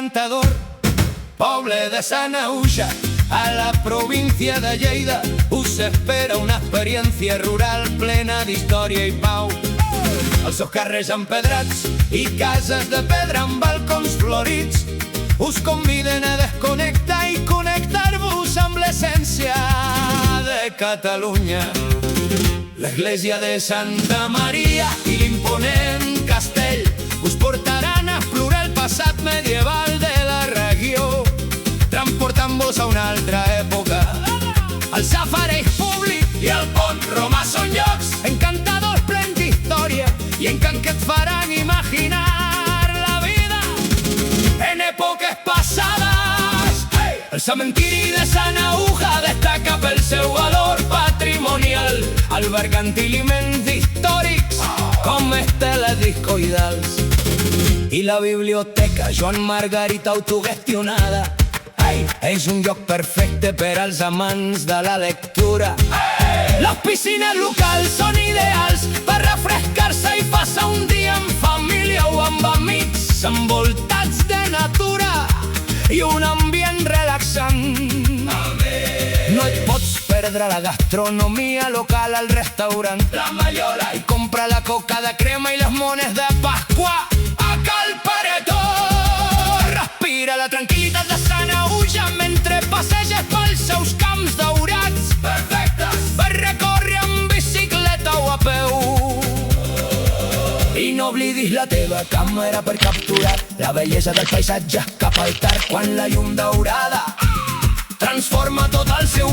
encantador poble de Sanaüja, a la província de Lleida, us espera una experiència rural plena d'història i pau. Els seus carrers empedrats i cases de pedra amb balcons florits us conviden a desconnectar i connectar-vos amb l'essència de Catalunya. L'església de Santa Maria i l'imponent castell us portaran a explorar el passat medieval de la regió, transportant-vos a una altra època. El safareig públic i el pont romà són llocs encantadors, plens d'història i encant que et faran imaginar la vida en èpoques passades. El cementiri de Sanaüja destaca pel seu valor patrimonial, albergant elements històrics com esteles discoidals. I la biblioteca Joan Margarita autogestionada és un lloc perfecte per als amants de la lectura. Les piscines locals són ideals per refrescar-se i passar un dia en família o amb amics, envoltats de natura i un ambient relaxant. No et pots perdre la gastronomia local al restaurant La Mallola i compra la coca de crema i les mones de Pasqua a Cal Paretó. Respira la tranquil·litat de Sanaüja mentre passeges pels seus camps daurats perfectes per recórrer amb bicicleta o a peu. I no oblidis la teva càmera per capturar la bellesa del paisatge cap al tard quan la llum daurada transforma tot el seu